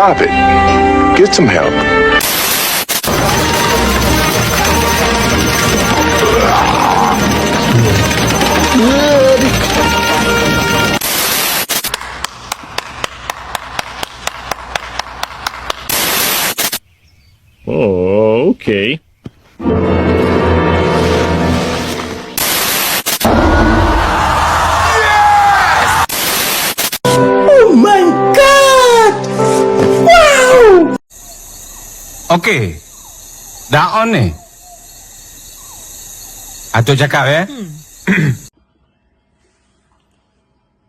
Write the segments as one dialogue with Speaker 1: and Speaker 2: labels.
Speaker 1: Stop it. Get some help.
Speaker 2: Oh, okay.
Speaker 3: Oke, daon nih. Atau cakap ya.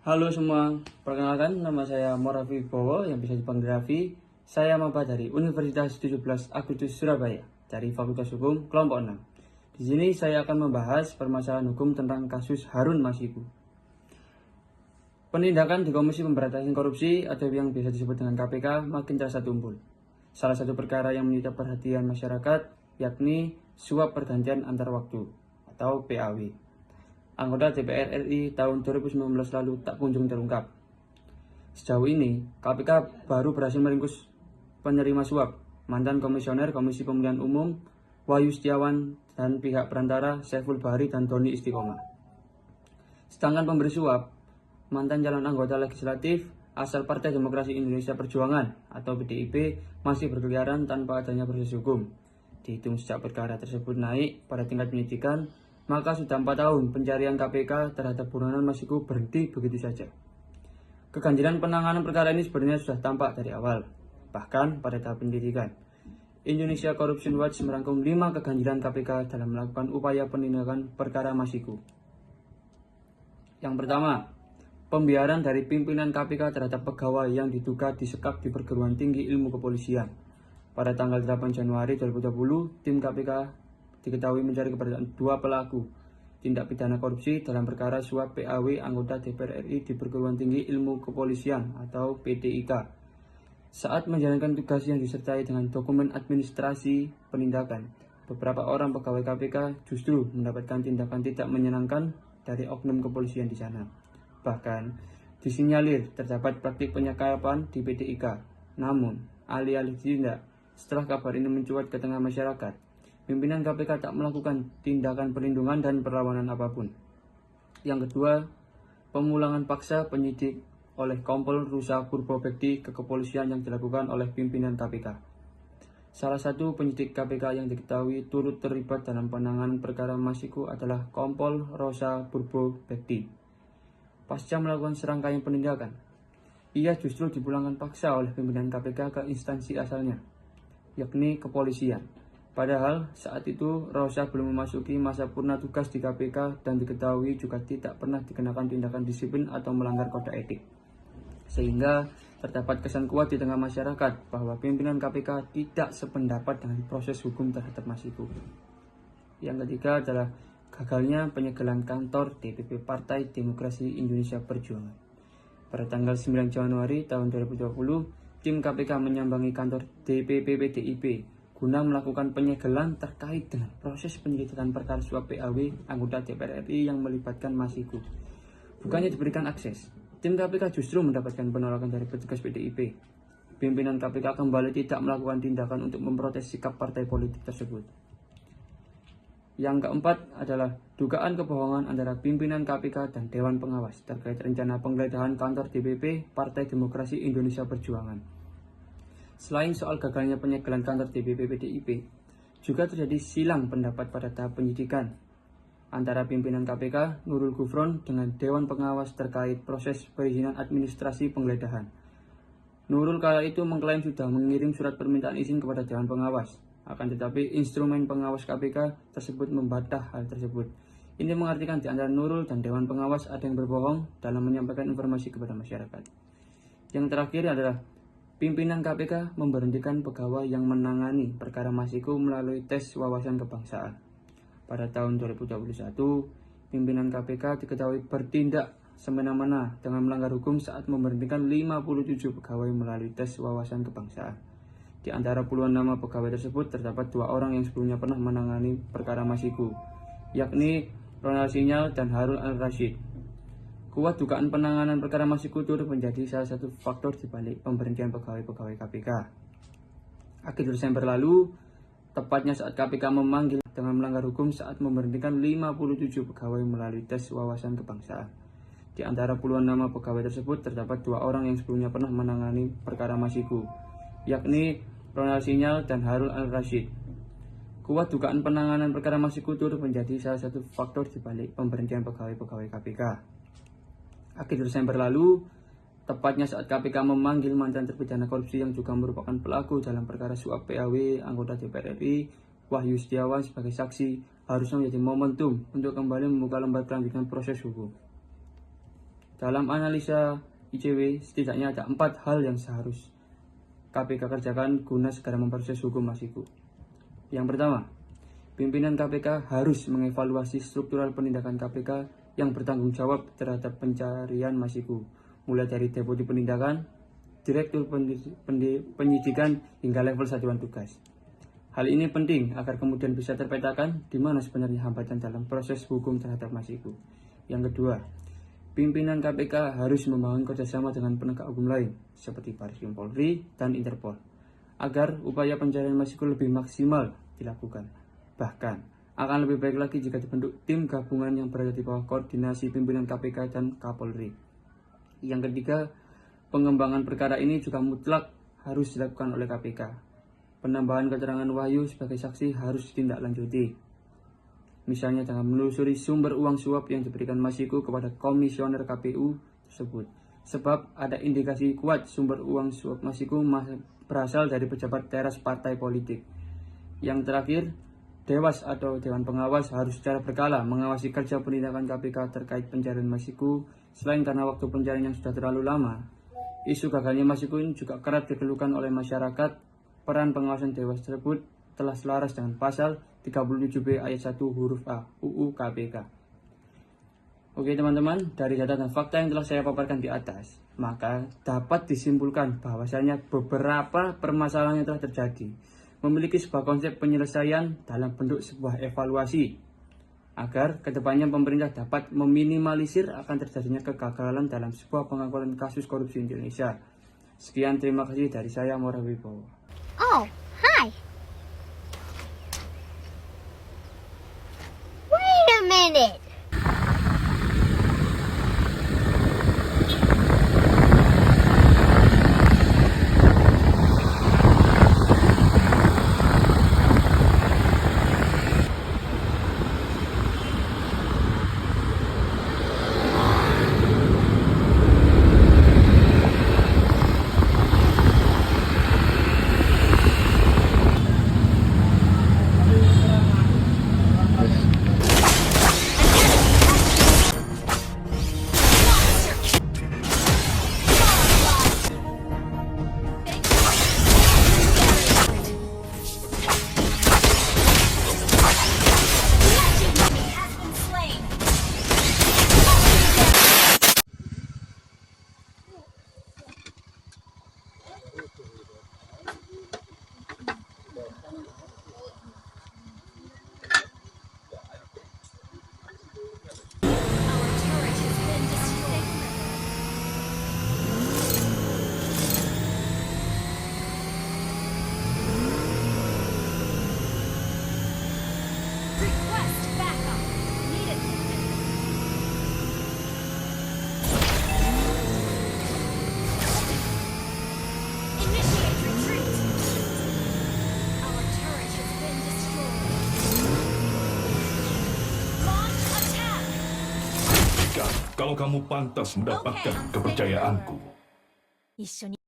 Speaker 4: Halo semua, perkenalkan nama saya Morafi Bowo yang bisa dipanggil Raffi. Saya maba dari Universitas 17 Agustus Surabaya dari Fakultas Hukum kelompok 6. Di sini saya akan membahas permasalahan hukum tentang kasus Harun Masiku. Penindakan di Komisi Pemberantasan Korupsi atau yang biasa disebut dengan KPK makin terasa tumpul. Salah satu perkara yang menyita perhatian masyarakat yakni suap pergantian antar waktu atau PAW. Anggota DPR RI tahun 2019 lalu tak kunjung terungkap. Sejauh ini, KPK baru berhasil meringkus penerima suap, mantan komisioner Komisi Pemilihan Umum, Wahyu Setiawan, dan pihak perantara Saiful Bahri dan Doni Istiqomah. Sedangkan pemberi suap, mantan calon anggota legislatif asal Partai Demokrasi Indonesia Perjuangan atau PDIP masih berkeliaran tanpa adanya proses hukum. Dihitung sejak perkara tersebut naik pada tingkat penyidikan, maka sudah 4 tahun pencarian KPK terhadap buronan Masiku berhenti begitu saja. Keganjilan penanganan perkara ini sebenarnya sudah tampak dari awal, bahkan pada tahap penyidikan. Indonesia Corruption Watch merangkum 5 keganjilan KPK dalam melakukan upaya penindakan perkara Masiku. Yang pertama, pembiaran dari pimpinan KPK terhadap pegawai yang diduga disekap di perguruan tinggi ilmu kepolisian. Pada tanggal 8 Januari 2020, tim KPK diketahui mencari keberadaan 2 pelaku tindak pidana korupsi dalam perkara suap PAW anggota DPR RI di perguruan tinggi ilmu kepolisian atau PTIK. Saat menjalankan tugas yang disertai dengan dokumen administrasi penindakan, beberapa orang pegawai KPK justru mendapatkan tindakan tidak menyenangkan dari oknum kepolisian di sana. Bahkan disinyalir terdapat praktik penyekapan di PTIK. Namun, alih-alih ditindak, setelah kabar ini mencuat ke tengah masyarakat, pimpinan KPK tak melakukan tindakan perlindungan dan perlawanan apapun. Yang kedua, pemulangan paksa penyidik oleh Kompol Rusa Purbo Bekti ke kepolisian yang dilakukan oleh pimpinan KPK. Salah satu penyidik KPK yang diketahui turut terlibat dalam penanganan perkara Masiku adalah Kompol Rosa Purbo Bekti. Pasca melakukan serangkaian penindakan, ia justru dipulangkan paksa oleh pimpinan KPK ke instansi asalnya, yakni kepolisian. Padahal saat itu Rosa belum memasuki masa purna tugas di KPK dan diketahui juga tidak pernah dikenakan tindakan disiplin atau melanggar kode etik. Sehingga terdapat kesan kuat di tengah masyarakat bahwa pimpinan KPK tidak sependapat dengan proses hukum terhadap Masiku. Yang ketiga adalah gagalnya penyegelan kantor DPP Partai Demokrasi Indonesia Perjuangan. Pada tanggal 9 Januari tahun 2020, tim KPK menyambangi kantor DPP PDIP guna melakukan penyegelan terkait dengan proses penyelidikan perkara suap PAW anggota DPR RI yang melibatkan Masiku. Bukannya diberikan akses, tim KPK justru mendapatkan penolakan dari petugas PDIP. Pimpinan KPK kembali tidak melakukan tindakan untuk memprotes sikap partai politik tersebut. Yang keempat adalah dugaan kebohongan antara pimpinan KPK dan Dewan Pengawas terkait rencana penggeledahan kantor DPP Partai Demokrasi Indonesia Perjuangan. Selain soal gagalnya penyegelan kantor DPP PDIP, juga terjadi silang pendapat pada tahap penyidikan antara pimpinan KPK Nurul Gufron dengan Dewan Pengawas terkait proses perizinan administrasi penggeledahan. Nurul kala itu mengklaim sudah mengirim surat permintaan izin kepada Dewan Pengawas. Akan tetapi instrumen pengawas KPK tersebut membantah hal tersebut. Ini mengartikan di antara Nurul dan Dewan Pengawas ada yang berbohong dalam menyampaikan informasi kepada masyarakat. Yang terakhir adalah pimpinan KPK memberhentikan pegawai yang menangani perkara Masiku melalui tes wawasan kebangsaan. Pada tahun 2021, pimpinan KPK diketahui bertindak semena-mena dengan melanggar hukum saat memberhentikan 57 pegawai melalui tes wawasan kebangsaan. Di antara puluhan nama pegawai tersebut terdapat 2 orang yang sebelumnya pernah menangani perkara Masiku, yakni Ronald Sinyal dan Harun Al-Rashid. Kuat dugaan penanganan perkara Masiku turut menjadi salah satu faktor di balik pemberhentian pegawai-pegawai KPK. Akhir Desember lalu, tepatnya saat KPK memanggil dengan melanggar hukum saat memberhentikan 57 pegawai melalui tes wawasan kebangsaan. Di antara puluhan nama pegawai tersebut terdapat 2 orang yang sebelumnya pernah menangani perkara Masiku, yakni Ronald Sinyal dan Harun Al-Rashid. Kuat dugaan penanganan perkara Masiku turut menjadi salah satu faktor di balik pemberhentian pegawai-pegawai KPK. Akhir Desember lalu, tepatnya saat KPK memanggil mantan terpidana korupsi yang juga merupakan pelaku dalam perkara suap PAW anggota DPR RI, Wahyu Setiawan sebagai saksi, harusnya menjadi momentum untuk kembali membuka lembar kelanjutan proses hukum. Dalam analisa ICW, setidaknya ada 4 hal yang seharus KPK kerjakan guna segera memproses hukum Masiku. Yang pertama, pimpinan KPK harus mengevaluasi struktural penindakan KPK yang bertanggung jawab terhadap pencarian Masiku, mulai dari deputi penindakan, direktur penyidikan, hingga level satuan tugas. Hal ini penting agar kemudian bisa terpetakan di mana sebenarnya hambatan dalam proses hukum terhadap Masiku. Yang kedua, pimpinan KPK harus membangun kerjasama dengan penegak hukum lain, seperti Bareskrim Polri dan Interpol, agar upaya pencarian Masiku lebih maksimal dilakukan. Bahkan, akan lebih baik lagi jika dibentuk tim gabungan yang berada di bawah koordinasi pimpinan KPK dan Kapolri. Yang ketiga, pengembangan perkara ini juga mutlak harus dilakukan oleh KPK. Penambahan keterangan Wahyu sebagai saksi harus ditindaklanjuti. Misalnya dengan menelusuri sumber uang suap yang diberikan Masiku kepada komisioner KPU tersebut. Sebab ada indikasi kuat sumber uang suap Masiku berasal dari pejabat teras partai politik. Yang terakhir, Dewas atau Dewan Pengawas harus secara berkala mengawasi kerja penindakan KPK terkait pencarian Masiku. Selain karena waktu pencarian yang sudah terlalu lama, isu gagalnya Masiku ini juga kerap dikeluhkan oleh masyarakat. Peran pengawasan Dewas tersebut telah selaras dengan pasal 37B ayat 1 huruf A UU KPK. Oke teman-teman, dari data dan fakta yang telah saya paparkan di atas, maka dapat disimpulkan bahwasanya beberapa permasalahan yang telah terjadi memiliki sebuah konsep penyelesaian dalam bentuk sebuah evaluasi, agar kedepannya pemerintah dapat meminimalisir akan terjadinya kegagalan dalam sebuah pengangkatan kasus korupsi di Indonesia. Sekian, terima kasih dari saya, Mora Wibowo.
Speaker 2: Oh, hi. Wait a minute.
Speaker 5: Kalau kamu pantas mendapatkan kepercayaanku.
Speaker 2: 一緒に